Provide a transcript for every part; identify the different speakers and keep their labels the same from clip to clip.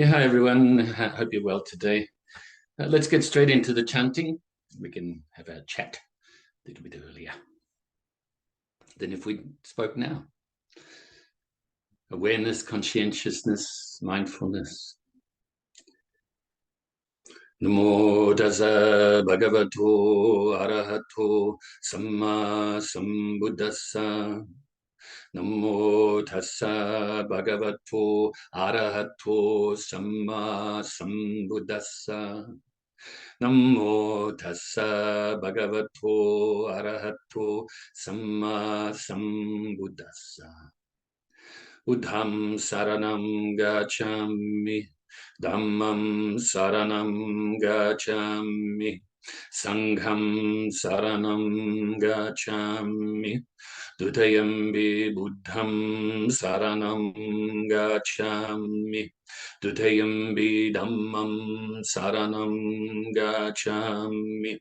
Speaker 1: Yeah, hi everyone. I hope you're well today. Let's get straight into the chanting. We can have a chat a little bit earlier than if we spoke now. Awareness, conscientiousness, mindfulness. Namo Tassa Bhagavato Arahato Samma Sambuddhassa. Namo Tassa Bhagavato Arahato Samma Sambuddhassa. Namo Tassa Bhagavato Arahato Samma Sambuddhassa. Buddham saranam gacchami, Dhammam saranam gacchami, Sangham saranam gacchami, Dutiyampi Buddham saranam gacchami, Dutiyampi Dhammam saranam gacchami,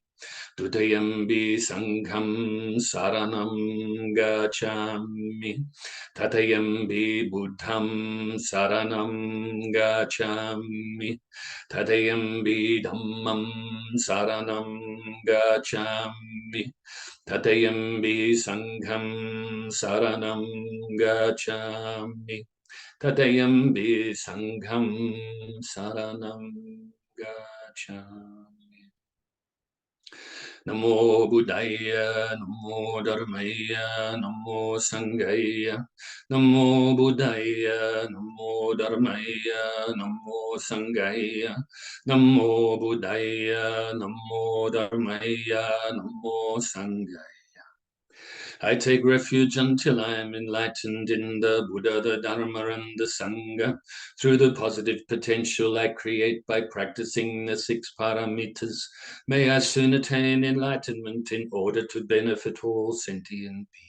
Speaker 1: Dutiyampi Sangham saranam gacchami, Tatayampi Buddham saranam gacchami, Tatayampi Dhammam saranam gacchami, Tatayampi Sangham saranam gacchami, Tatayampi Sangham saranam gacchami. Namo Buddhaya, Namo Dharmaya, Namo Sanghaya, Namo Buddhaya, Namo Dharmaya, Namo Sanghaya, Namo Buddhaya, Namo Dharmaya, Namo Sanghaya. I take refuge until I am enlightened in the Buddha, the Dharma, and the Sangha. Through the positive potential I create by practicing the 6 paramitas, may I soon attain enlightenment in order to benefit all sentient beings.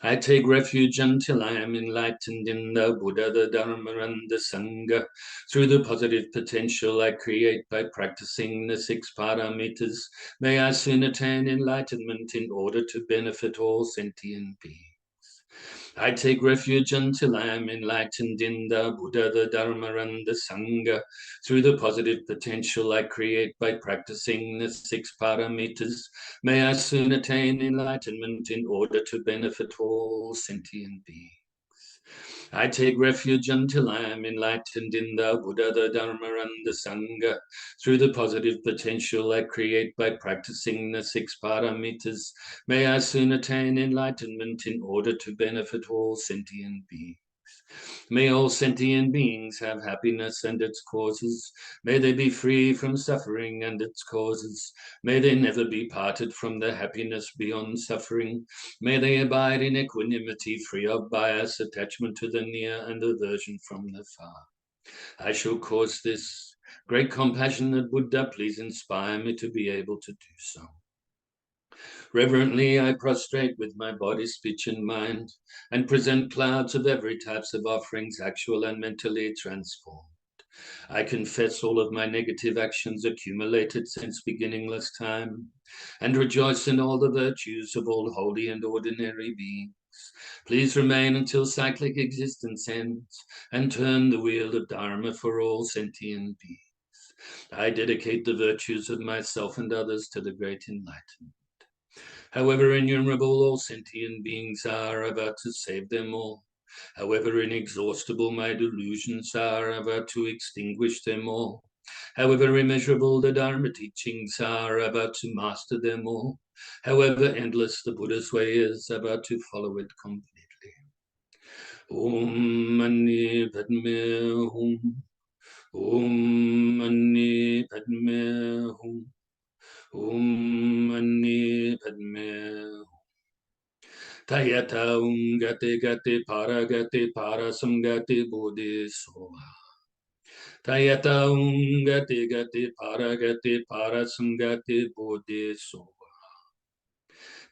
Speaker 1: I take refuge until I am enlightened in the Buddha, the Dharma, and the Sangha. Through the positive potential I create by practicing the 6 paramitas, may I soon attain enlightenment in order to benefit all sentient beings. I take refuge until I am enlightened in the Buddha, the Dharma, and the Sangha. Through the positive potential I create by practicing the 6 paramitas, may I soon attain enlightenment in order to benefit all sentient beings. I take refuge until I am enlightened in the Buddha, the Dharma, and the Sangha. Through the positive potential I create by practicing the 6 paramitas, may I soon attain enlightenment in order to benefit all sentient beings. May all sentient beings have happiness and its causes. May they be free from suffering and its causes. May they never be parted from the happiness beyond suffering. May they abide in equanimity, free of bias, attachment to the near, and aversion from the far. I shall cause this. Great compassionate Buddha, please inspire me to be able to do so. Reverently I prostrate with my body, speech, and mind, and present clouds of every types of offerings, actual and mentally transformed. I confess all of my negative actions accumulated since beginningless time, and rejoice in all the virtues of all holy and ordinary beings. Please remain until cyclic existence ends, and turn the wheel of Dharma for all sentient beings. I dedicate the virtues of myself and others to the great enlightenment. However innumerable all sentient beings are, about to save them all. However inexhaustible my delusions are, about to extinguish them all. However immeasurable the Dharma teachings are, about to master them all. However endless the Buddha's way is, about to follow it completely. Om Mani Padme Hum. Om Mani Padme Hum. Om Mani Padme Hum. Tayata gate gate para samgate bodhi soha. Tayata gate gate para samgate bodhi soha.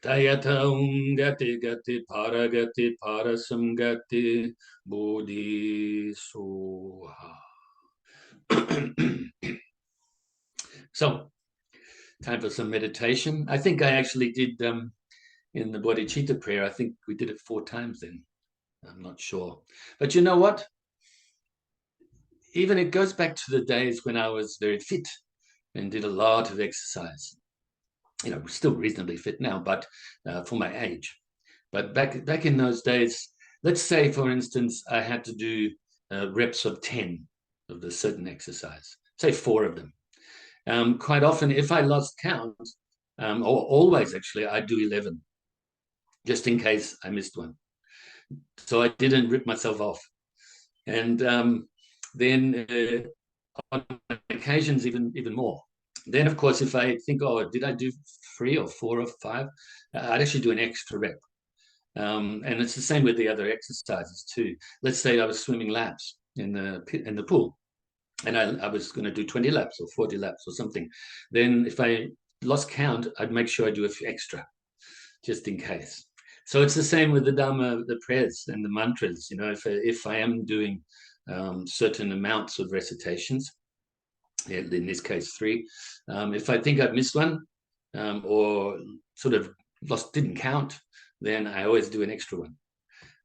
Speaker 1: Tayata gate gate para samgate bodhi soha. So, time for some meditation. I think I actually did in the bodhicitta prayer. I think we did it 4 times then. I'm not sure. But you know what? even it goes back to the days when I was very fit and did a lot of exercise. You know, still reasonably fit now, but for my age. But back in those days, let's say, for instance, I had to do reps of 10 of the certain exercise, say 4 of them. Quite often, if I lost count, or always actually, I do 11, just in case I missed one. So I didn't rip myself off. And then on occasions, even more. Then, of course, if I think, oh, did I do 3 or 4 or 5? I'd actually do an extra rep. And it's the same with the other exercises too. Let's say I was swimming laps in the pool, and I was going to do 20 laps or 40 laps or something. Then if I lost count, I'd make sure I do a few extra, just in case. So it's the same with the Dharma, the prayers and the mantras. You know, if I am doing certain amounts of recitations, in this case 3, if I think I've missed one or sort of didn't count, then I always do an extra one.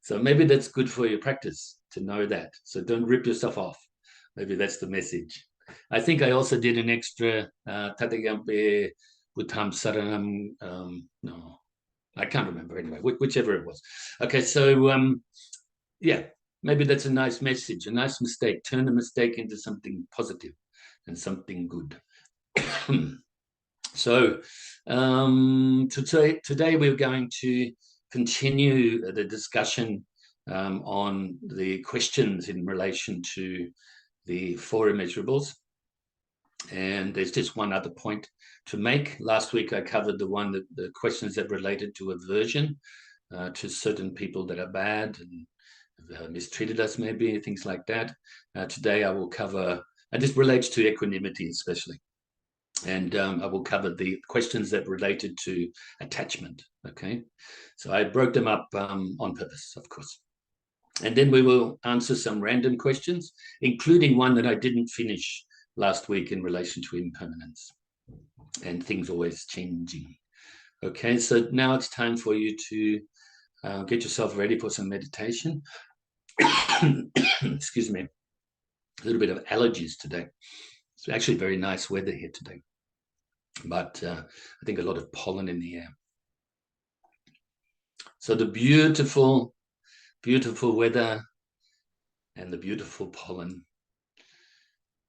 Speaker 1: So maybe that's good for your practice to know that. So don't rip yourself off. Maybe that's the message. I think I also did an extra Dutiyampi Buddham saranam. No, I can't remember anyway, whichever it was. Okay, so yeah, maybe that's a nice message, a nice mistake. Turn a mistake into something positive and something good. So today we're going to continue the discussion on the questions in relation to the 4 immeasurables. And there's just one other point to make. Last week I covered the questions that related to aversion, to certain people that are bad and mistreated us, maybe, things like that. Today I will cover, and this relates to equanimity especially. And I will cover the questions that related to attachment, okay? So I broke them up on purpose, of course. And then we will answer some random questions, including one that I didn't finish last week in relation to impermanence and things always changing. Okay, so now it's time for you to get yourself ready for some meditation. Excuse me, a little bit of allergies today. It's actually very nice weather here today, but I think a lot of pollen in the air. So the beautiful, beautiful weather and the beautiful pollen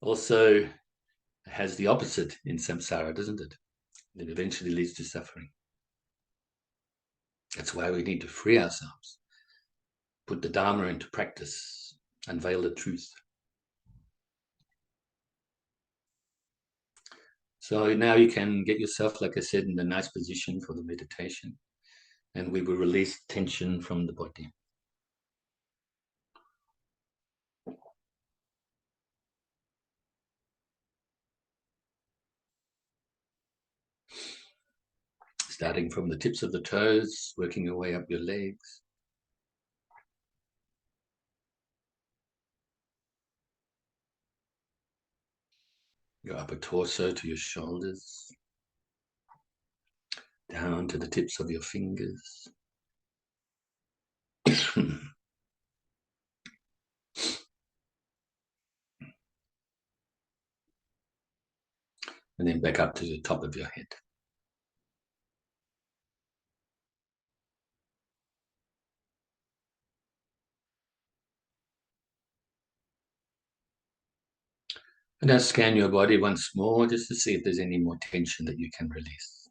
Speaker 1: also has the opposite in samsara, doesn't it? It eventually leads to suffering. That's why we need to free ourselves, put the Dharma into practice, unveil the truth. So now you can get yourself, like I said, in a nice position for the meditation, and we will release tension from the body. Starting from the tips of the toes, working your way up your legs. Your upper torso to your shoulders. Down to the tips of your fingers. And then back up to the top of your head. And now scan your body once more just to see if there's any more tension that you can release.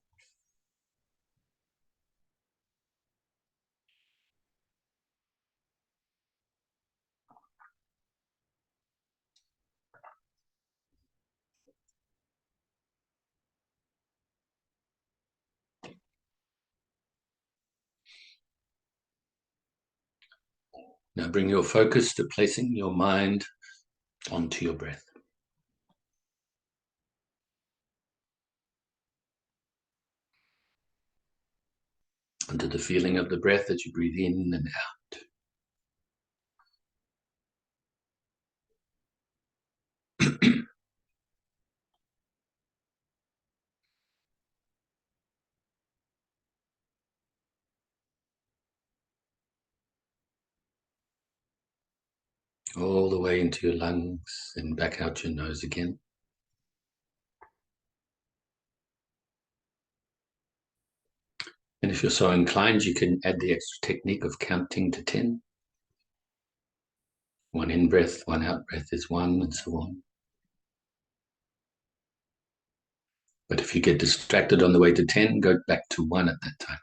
Speaker 1: Now bring your focus to placing your mind onto your breath. Onto the feeling of the breath as you breathe in and out. all the way into your lungs and back out your nose again. And if you're so inclined, you can add the extra technique of counting to 10. One in-breath, one out-breath is 1, and so on. But if you get distracted on the way to 10, go back to 1 at that time.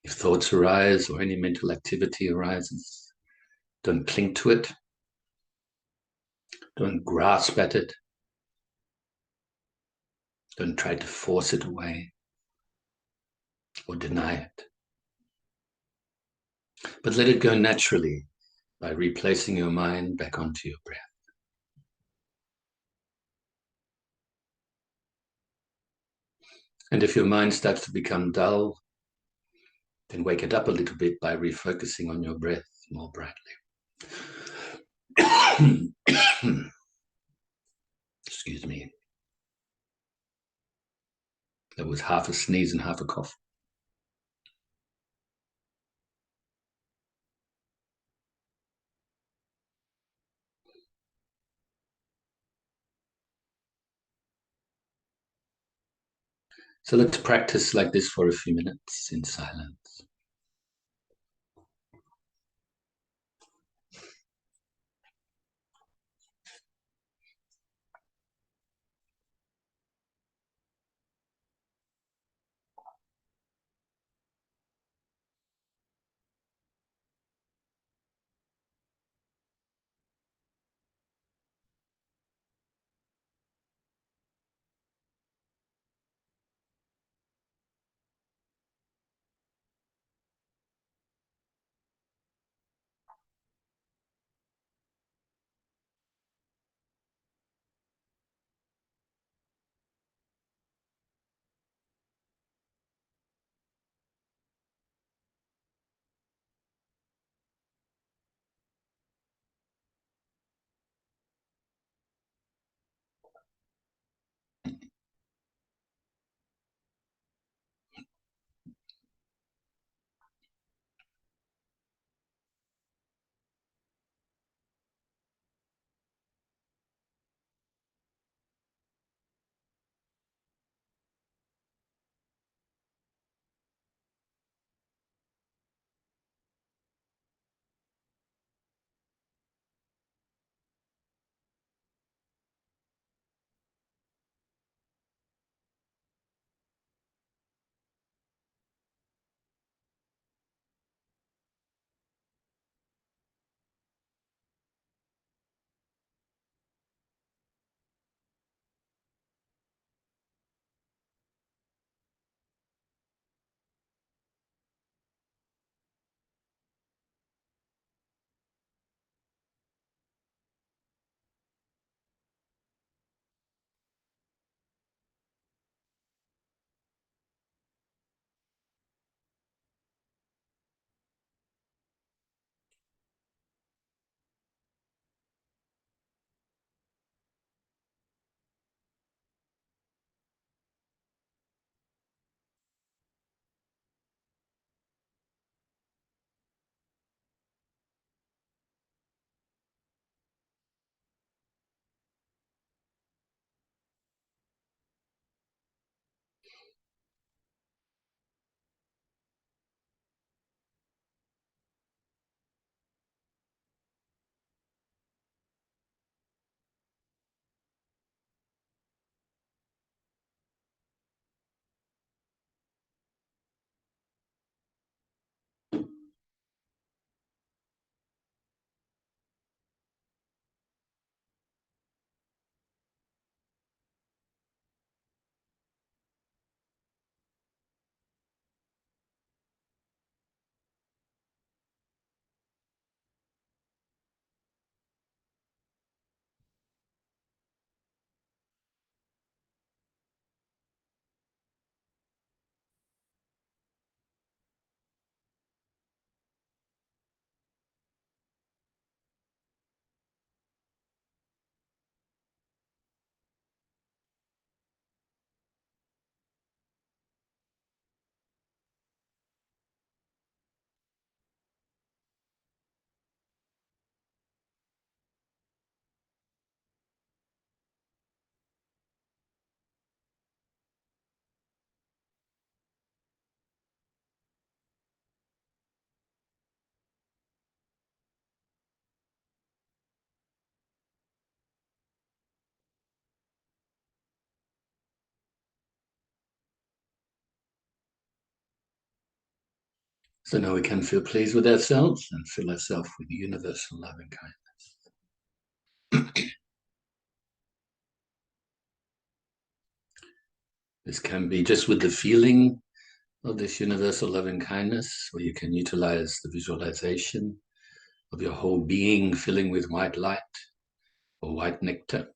Speaker 1: If thoughts arise or any mental activity arises, don't cling to it. Don't grasp at it. Don't try to force it away or deny it. But let it go naturally by replacing your mind back onto your breath. And if your mind starts to become dull, then wake it up a little bit by refocusing on your breath more brightly. Excuse me. That was half a sneeze and half a cough. So let's practice like this for a few minutes in silence. So now we can feel pleased with ourselves and fill ourselves with universal love and kindness. This can be just with the feeling of this universal love and kindness, where you can utilize the visualization of your whole being filling with white light or white nectar.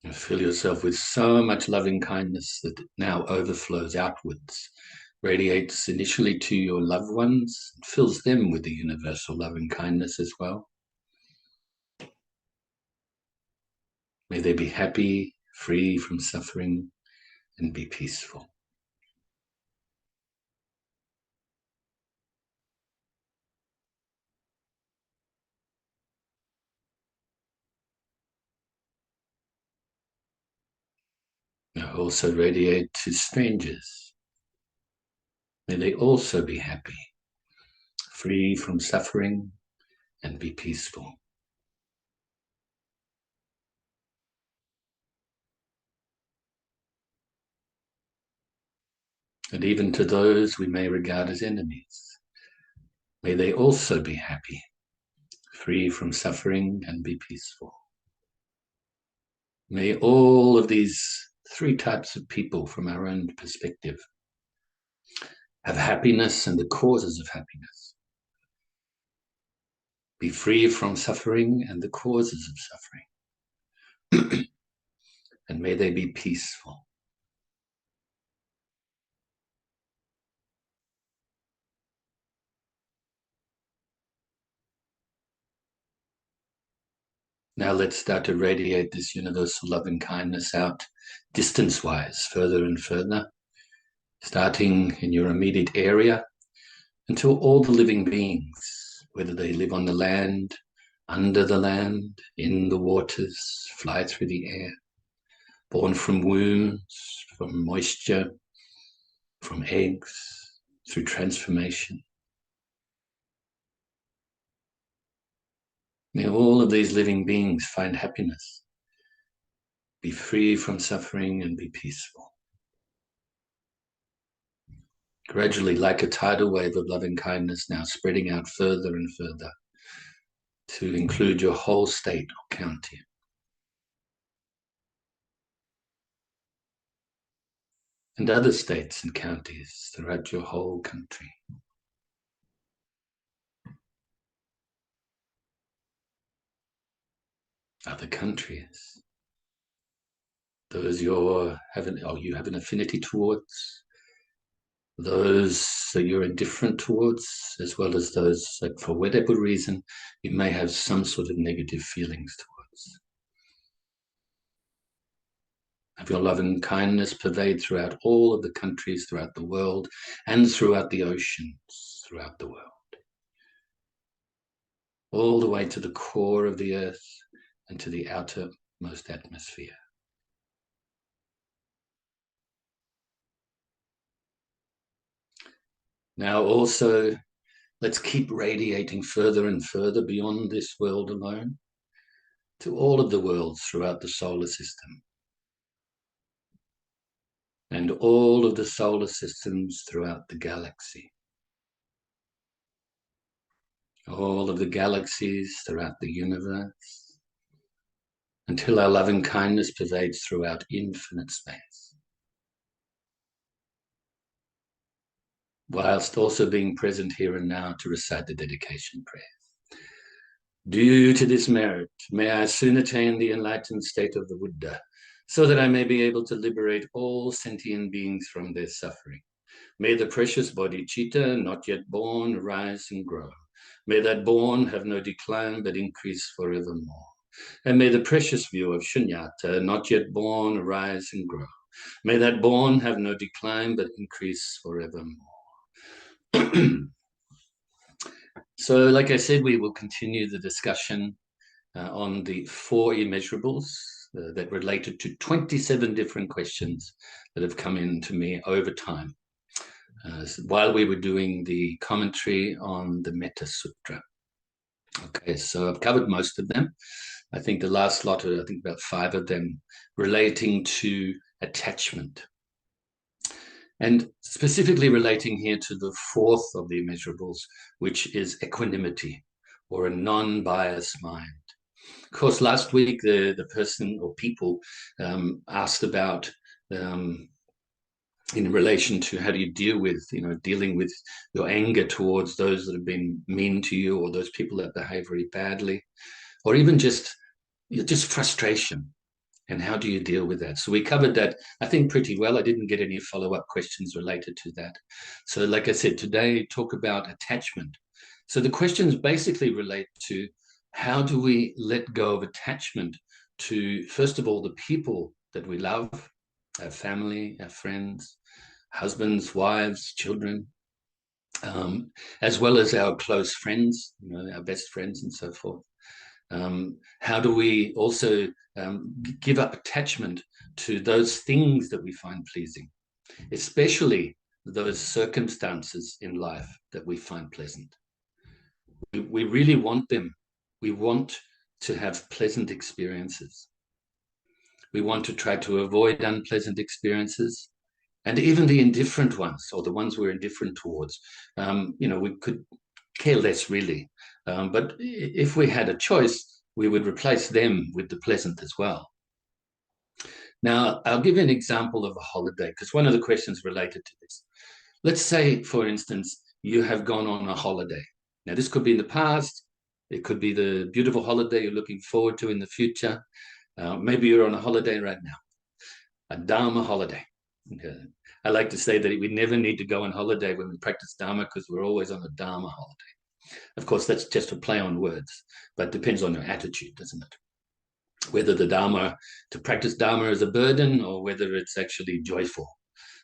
Speaker 1: And fill yourself with so much loving kindness that it now overflows outwards, radiates initially to your loved ones, and fills them with the universal loving kindness as well. May they be happy, free from suffering, and be peaceful. Now also radiate to strangers. May they also be happy, free from suffering, and be peaceful. And even to those we may regard as enemies, may they also be happy, free from suffering, and be peaceful. May all of these three types of people from our own perspective have happiness and the causes of happiness, be free from suffering and the causes of suffering, and may they be peaceful. Now let's start to radiate this universal love and kindness out distance-wise, further and further, starting in your immediate area until all the living beings, whether they live on the land, under the land, in the waters, fly through the air, born from wombs, from moisture, from eggs, through transformation. May all of these living beings find happiness, be free from suffering, and be peaceful. Gradually, like a tidal wave of loving kindness, now spreading out further and further to include your whole state or county. And other states and counties throughout your whole country. Other countries, those you have an affinity towards, those that you're indifferent towards, as well as those that for whatever reason you may have some sort of negative feelings towards. Have your love and kindness pervade throughout all of the countries, throughout the world, and throughout the oceans, throughout the world. All the way to the core of the earth and to the outermost atmosphere. Now also, let's keep radiating further and further beyond this world alone to all of the worlds throughout the solar system. And all of the solar systems throughout the galaxy. All of the galaxies throughout the universe, until our loving kindness pervades throughout infinite space. Whilst also being present here and now to recite the dedication prayer. Due to this merit, may I soon attain the enlightened state of the Buddha, so that I may be able to liberate all sentient beings from their suffering. May the precious body Chitta, not yet born, rise and grow. May that born have no decline, but increase forevermore. And may the precious view of Shunyata, not yet born, rise and grow. May that born have no decline, but increase forevermore. So, like I said, we will continue the discussion on the 4 immeasurables that related to 27 different questions that have come in to me over time. While we were doing the commentary on the Metta Sutra. Okay, so I've covered most of them. I think the last lot, I think about 5 of them, relating to attachment. And specifically relating here to the 4th of the immeasurables, which is equanimity, or a non-biased mind. Of course, last week, the person or people asked about in relation to how do you deal with, dealing with your anger towards those that have been mean to you, or those people that behave very badly, or even just frustration. And how do you deal with that? So we covered that, I think, pretty well. I didn't get any follow-up questions related to that. So like I said, today, talk about attachment. So the questions basically relate to how do we let go of attachment to, first of all, the people that we love, our family, our friends, husbands, wives, children, as well as our close friends, our best friends and so forth. How do we also give up attachment to those things that we find pleasing, especially those circumstances in life that we find pleasant? We really want them. We want to have pleasant experiences. We want to try to avoid unpleasant experiences, and even the indifferent ones, or the ones we're indifferent towards. We could care less, really. But if we had a choice, we would replace them with the pleasant as well. Now, I'll give you an example of a holiday, because one of the questions related to this. Let's say, for instance, you have gone on a holiday. Now, this could be in the past. It could be the beautiful holiday you're looking forward to in the future. Maybe you're on a holiday right now, a Dharma holiday. Okay. I like to say that we never need to go on holiday when we practice Dharma, because we're always on a Dharma holiday. Of course, that's just a play on words, but it depends on your attitude, doesn't it? Whether the Dharma, to practice Dharma is a burden, or whether it's actually joyful.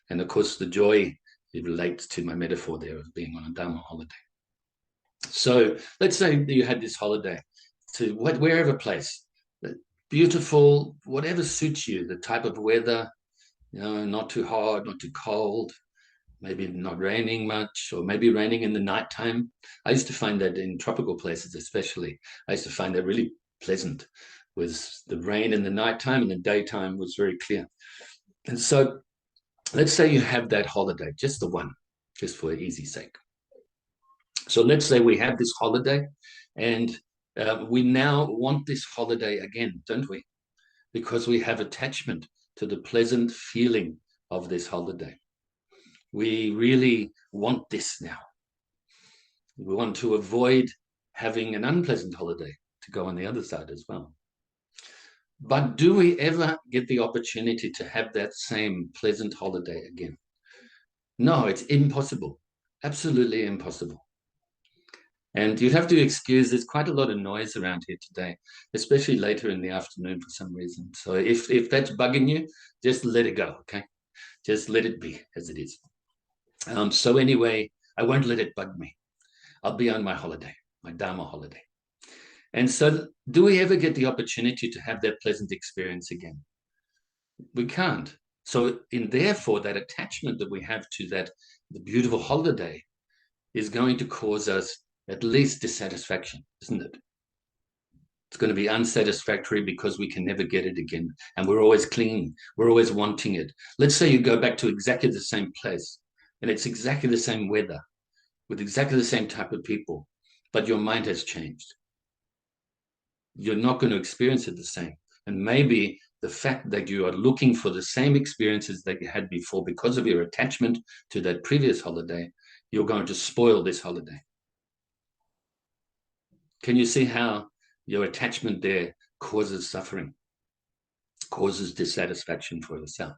Speaker 1: And of course, the joy, it relates to my metaphor there of being on a Dharma holiday. So let's say that you had this holiday to wherever place, beautiful, whatever suits you, the type of weather, not too hot, not too cold, maybe not raining much, or maybe raining in the nighttime. I used to find that in tropical places, especially, I used to find that really pleasant, was the rain in the nighttime, and the daytime was very clear. And so let's say you have that holiday, just the one, just for easy sake. So let's say we have this holiday, and we now want this holiday again, don't we? Because we have attachment to the pleasant feeling of this holiday. We really want this now. We want to avoid having an unpleasant holiday to go on the other side as well. But do we ever get the opportunity to have that same pleasant holiday again? No, it's impossible. Absolutely impossible. And you'd have to excuse, there's quite a lot of noise around here today, especially later in the afternoon for some reason. So if that's bugging you, just let it go, okay? Just let it be as it is. So anyway, I won't let it bug me. I'll be on my holiday, my Dharma holiday. And so do we ever get the opportunity to have that pleasant experience again? We can't. So therefore, that attachment that we have to the beautiful holiday is going to cause us at least dissatisfaction, isn't it? It's going to be unsatisfactory because we can never get it again. And we're always clinging. We're always wanting it. Let's say you go back to exactly the same place, and it's exactly the same weather with exactly the same type of people, but your mind has changed. You're not going to experience it the same. And maybe the fact that you are looking for the same experiences that you had before because of your attachment to that previous holiday, you're going to spoil this holiday. Can you see how your attachment there causes suffering, causes dissatisfaction for yourself?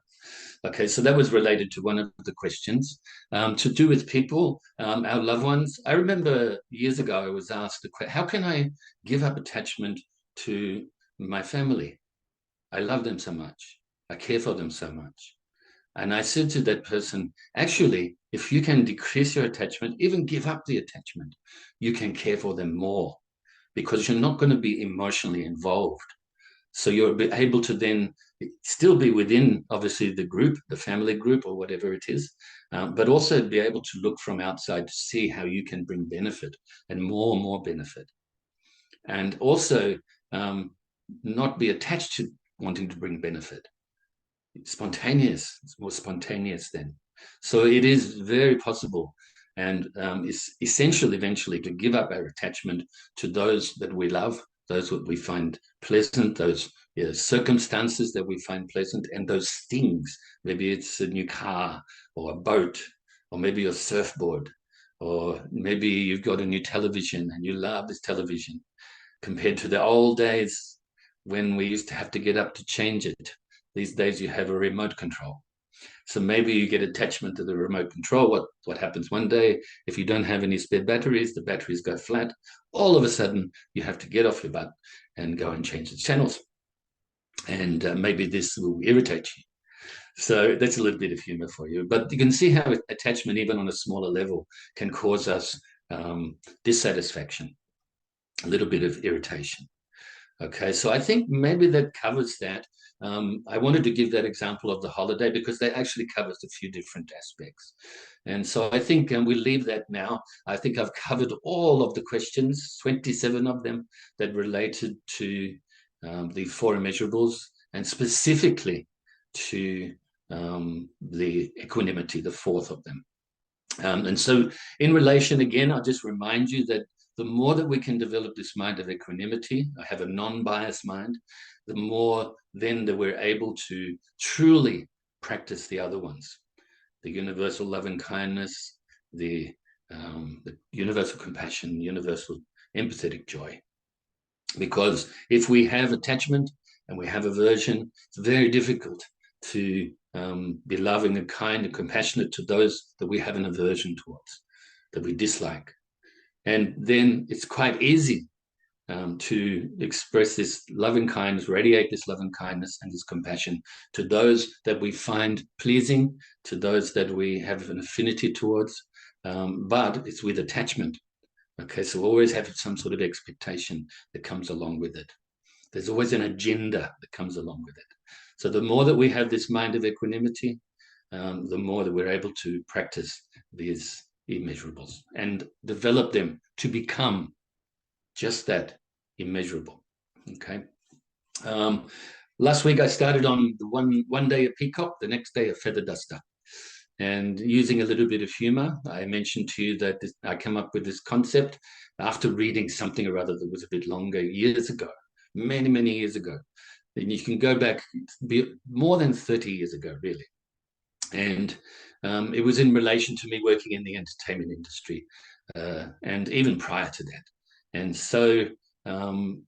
Speaker 1: Okay, so that was related to one of the questions. To do with people, our loved ones. I remember years ago I was asked, how can I give up attachment to my family? I love them so much. I care for them so much. And I said to that person, actually, if you can decrease your attachment, even give up the attachment, you can care for them more, because you're not going to be emotionally involved. So you're able to then still be within, obviously, the group, the family group, or whatever it is, but also be able to look from outside to see how you can bring benefit and more benefit. and also not be attached to wanting to bring benefit. It's spontaneous. It's more spontaneous then. So it is very possible, and it's essential eventually to give up our attachment to those that we love, those that we find pleasant, those circumstances that we find pleasant, and those things. Maybe it's a new car or a boat, or maybe a surfboard, or maybe you've got a new television and you love this television compared to the old days when we used to have to get up to change it. These days you have a remote control. So maybe you get attachment to the remote control. What happens one day, if you don't have any spare batteries, the batteries go flat. All of a sudden, you have to get off your butt and go and change the channels. And maybe this will irritate you. So that's a little bit of humor for you. But you can see how attachment, even on a smaller level, can cause us dissatisfaction, a little bit of irritation. Okay, so I think maybe that covers that. I wanted to give that example of the holiday because that actually covers a few different aspects. And so I think we leave that now. I think I've covered all of the questions, 27 of them, that related to the four immeasurables, and specifically to the equanimity, the fourth of them. And so in relation, again, I'll just remind you that the more that we can develop this mind of equanimity, I have a non-biased mind, the more then that we're able to truly practice the other ones, the universal love and kindness, the universal compassion, universal empathetic joy. Because if we have attachment and we have aversion, it's very difficult to be loving and kind and compassionate to those that we have an aversion towards, that we dislike. And then it's quite easy to express this loving kindness, radiate this loving kindness and this compassion to those that we find pleasing, to those that we have an affinity towards, but it's with attachment. Okay, so we always have some sort of expectation that comes along with it. There's always an agenda that comes along with it. So the more that we have this mind of equanimity, the more that we're able to practice these immeasurables and develop them to become just that, immeasurable. Okay. Last week I started on the one day a peacock, the next day a feather duster. And using a little bit of humor, I mentioned to you that I came up with this concept after reading something or other that was a bit longer years ago, many, many years ago. And you can go back more than 30 years ago, really. And it was in relation to me working in the entertainment industry, and even prior to that. And so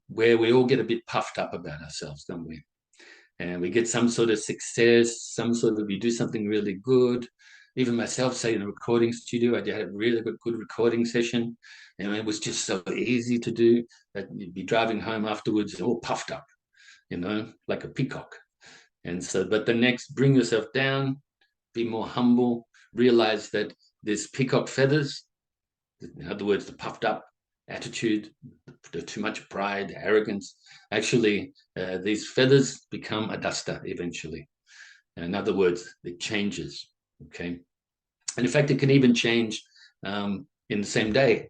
Speaker 1: where we all get a bit puffed up about ourselves, don't we? And we get some sort of success, we do something really good. Even myself, say in a recording studio, I had a really good recording session. And it was just so easy to do that you'd be driving home afterwards all puffed up, like a peacock. And so, but the next, bring yourself down, be more humble, realize that there's peacock feathers, in other words, the puffed up attitude, the too much pride, arrogance. Actually, these feathers become a duster eventually. In other words, it changes, okay? And in fact, it can even change in the same day,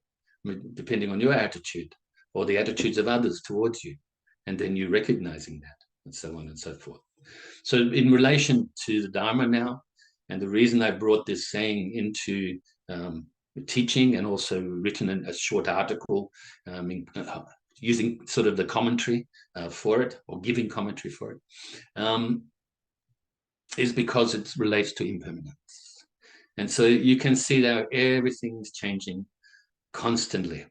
Speaker 1: depending on your attitude or the attitudes of others towards you. And then you recognizing that, and so on and so forth. So in relation to the Dharma now, and the reason I brought this saying into teaching and also written a short article using sort of the commentary for it, or giving commentary for it, is because it relates to impermanence. And so you can see that everything's changing constantly.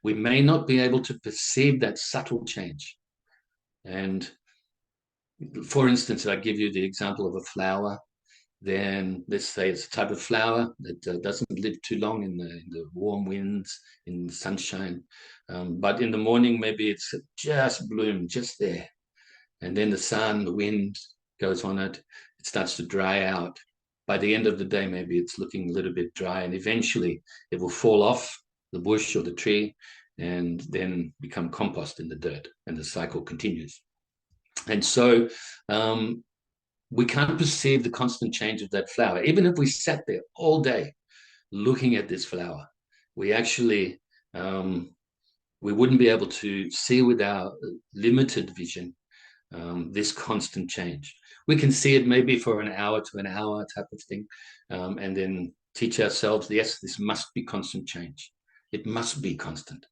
Speaker 1: We may not be able to perceive that subtle change. And for instance, I give you the example of a flower. Then let's say it's a type of flower that doesn't live too long in the warm winds, in the sunshine. But in the morning, maybe it's just bloomed, just there. And then the sun, the wind goes on it. It starts to dry out. By the end of the day, maybe it's looking a little bit dry, and eventually it will fall off the bush or the tree and then become compost in the dirt, and the cycle continues. And so we can't perceive the constant change of that flower. Even if we sat there all day looking at this flower, we actually we wouldn't be able to see with our limited vision this constant change. We can see it maybe for an hour to an hour type of thing, and then teach ourselves, yes, this must be constant change. It must be constant.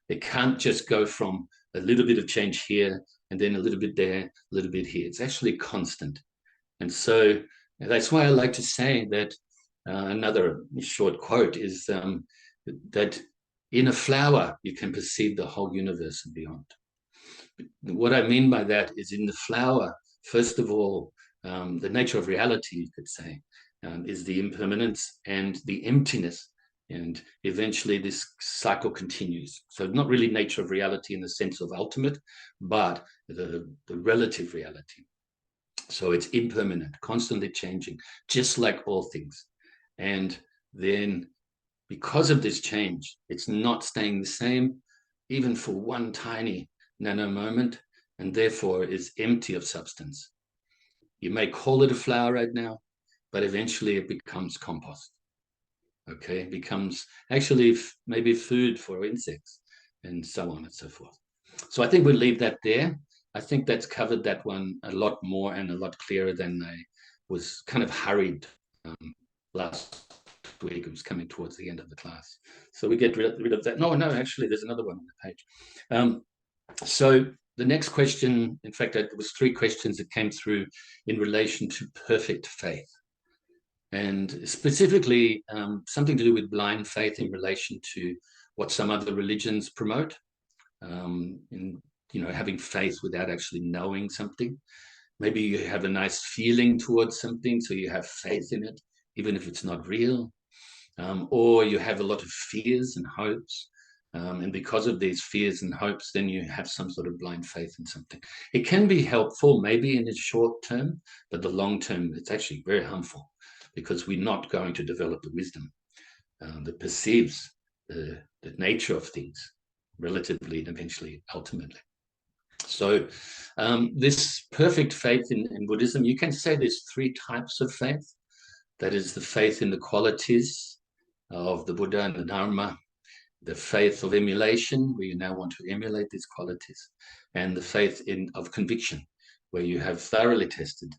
Speaker 1: It can't just go from a little bit of change here and then a little bit there, a little bit here. It's actually constant. And so that's why I like to say that another short quote is that in a flower, you can perceive the whole universe and beyond. What I mean by that is in the flower, first of all, the nature of reality, you could say, is the impermanence and the emptiness. And eventually this cycle continues. So not really nature of reality in the sense of ultimate, but the relative reality. So it's impermanent, constantly changing, just like all things. And then because of this change, it's not staying the same, even for one tiny nano moment, and therefore is empty of substance. You may call it a flower right now, but eventually it becomes compost. Okay, it becomes actually maybe food for insects and so on and so forth. So I think we'll leave that there. I think that's covered that one a lot more and a lot clearer than I was kind of hurried last week. It was coming towards the end of the class. So we get rid of that. No, actually, there's another one on the page. So the next question, in fact, there was 3 questions that came through in relation to perfect faith. And specifically something to do with blind faith in relation to what some other religions promote, in having faith without actually knowing something. Maybe you have a nice feeling towards something, so you have faith in it, even if it's not real. Or you have a lot of fears and hopes. And because of these fears and hopes, then you have some sort of blind faith in something. It can be helpful maybe in the short term, but the long term, it's actually very harmful, because we're not going to develop the wisdom that perceives the nature of things relatively and eventually, ultimately. So this perfect faith in Buddhism, you can say there's 3 types of faith. That is the faith in the qualities of the Buddha and the Dharma, the faith of emulation, where you now want to emulate these qualities, and the faith of conviction, where you have thoroughly tested,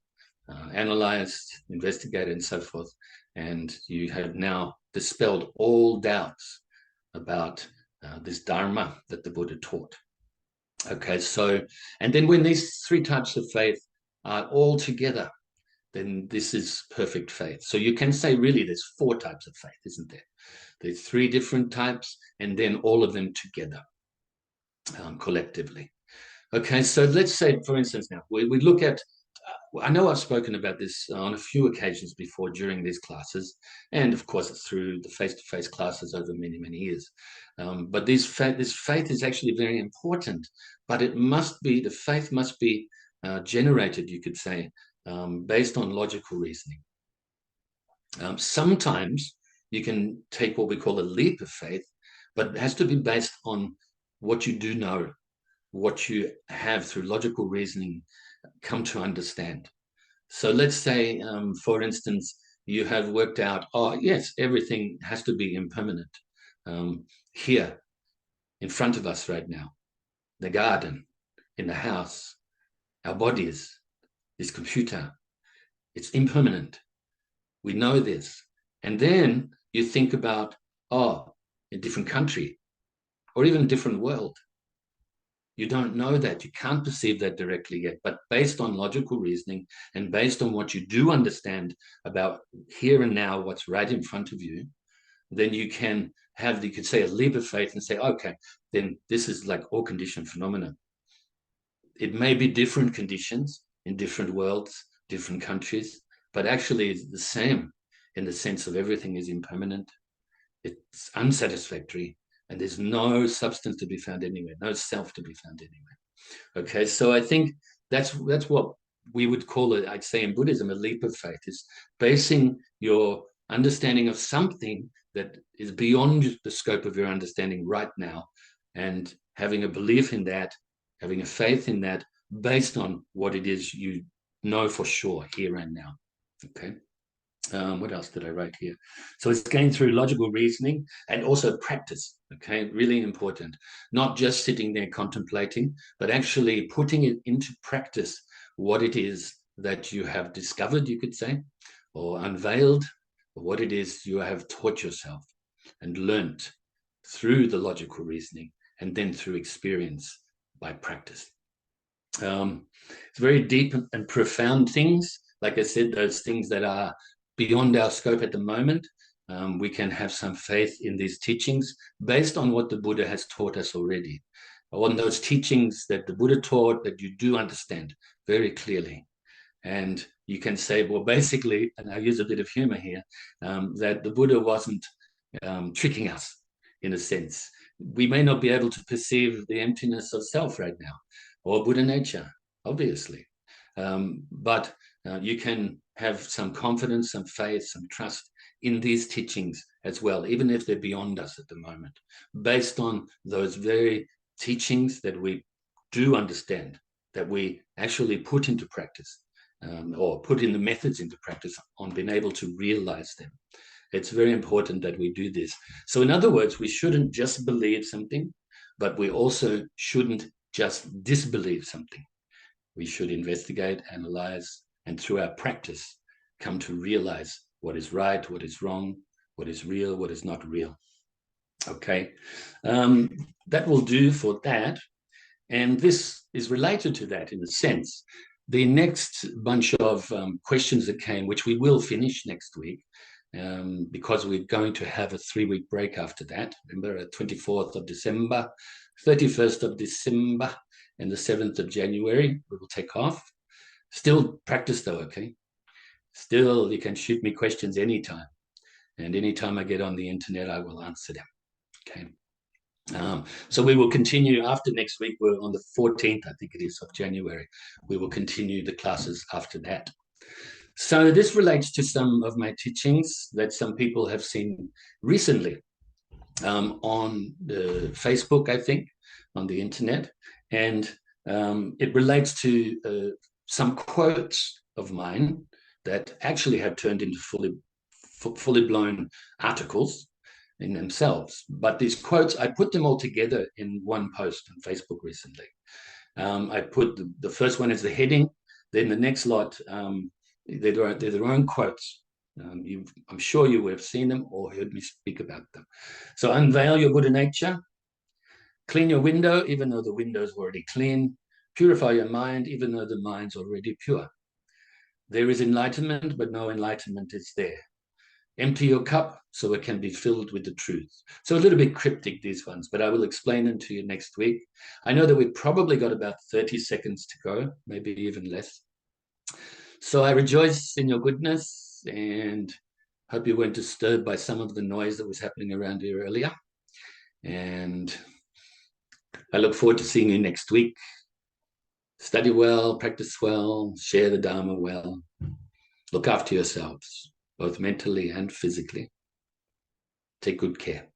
Speaker 1: analyzed, investigated, and so forth, and you have now dispelled all doubts about this Dharma that the Buddha taught. Okay, so, and then when these 3 types of faith are all together, then this is perfect faith. So you can say really there's 4 types of faith, isn't there? There's 3 different types, and then all of them together, collectively. Okay, so let's say, for instance, now we look at, I know I've spoken about this on a few occasions before during these classes, and of course through the face-to-face classes over many, many years. But this faith is actually very important, but the faith must be generated, you could say, based on logical reasoning. Sometimes you can take what we call a leap of faith, but it has to be based on what you do know, what you have through logical reasoning come to understand. So let's say, for instance, you have worked out, oh, yes, everything has to be impermanent. Here, in front of us right now, the garden, in the house, our bodies, this computer, it's impermanent. We know this. And then you think about, oh, a different country or even a different world. You don't know that. You can't perceive that directly yet. But based on logical reasoning and based on what you do understand about here and now, what's right in front of you, then you can have, you could say, a leap of faith and say, okay, then this is like all conditioned phenomena. It may be different conditions in different worlds, different countries, but actually it's the same in the sense of everything is impermanent. It's unsatisfactory, and there's no substance to be found anywhere, no self to be found anywhere. Okay, so I think that's what we would call it, I'd say in Buddhism, a leap of faith, is basing your understanding of something that is beyond the scope of your understanding right now, and having a belief in that, having a faith in that, based on what it is you know for sure here and now. Okay. What else did I write here? So it's going through logical reasoning and also practice. Okay, really important. Not just sitting there contemplating, but actually putting it into practice, what it is that you have discovered, you could say, or unveiled, or what it is you have taught yourself and learnt through the logical reasoning and then through experience by practice. It's very deep and profound things. Like I said, those things that are beyond our scope at the moment. We can have some faith in these teachings based on what the Buddha has taught us already, on those teachings that the Buddha taught that you do understand very clearly. And you can say, well, basically, and I use a bit of humor here, that the Buddha wasn't tricking us in a sense. We may not be able to perceive the emptiness of self right now, or Buddha nature, obviously. But you can have some confidence, some faith, some trust in these teachings as well, even if they're beyond us at the moment, based on those very teachings that we do understand, that we actually put into practice, or put in the methods into practice on being able to realize them. It's very important that we do this. So in other words, we shouldn't just believe something, but we also shouldn't just disbelieve something. We should investigate, analyze, and through our practice, come to realize what is right, what is wrong, what is real, what is not real. Okay, that will do for that. And this is related to that in a sense. The next bunch of questions that came, which we will finish next week, because we're going to have a 3-week break after that. Remember, 24th of December, 31st of December, and the 7th of January, we will take off. Still practice though, okay? Still, you can shoot me questions anytime. And anytime I get on the internet, I will answer them, okay? So we will continue after next week. We're on the 14th, I think it is, of January. We will continue the classes after that. So this relates to some of my teachings that some people have seen recently on the Facebook, I think, on the internet. And it relates to some quotes of mine that actually have turned into fully blown articles in themselves. But these quotes, I put them all together in one post on Facebook recently. I put the first one as the heading, then the next lot, they're their own quotes. I'm sure you would have seen them or heard me speak about them. So unveil your Buddha nature, clean your window, even though the window is already clean, purify your mind, even though the mind's already pure. There is enlightenment, but no enlightenment is there. Empty your cup so it can be filled with the truth. So a little bit cryptic, these ones, but I will explain them to you next week. I know that we've probably got about 30 seconds to go, maybe even less. So I rejoice in your goodness and hope you weren't disturbed by some of the noise that was happening around here earlier. And I look forward to seeing you next week. Study well, practice well, share the Dharma well. Look after yourselves, both mentally and physically. Take good care.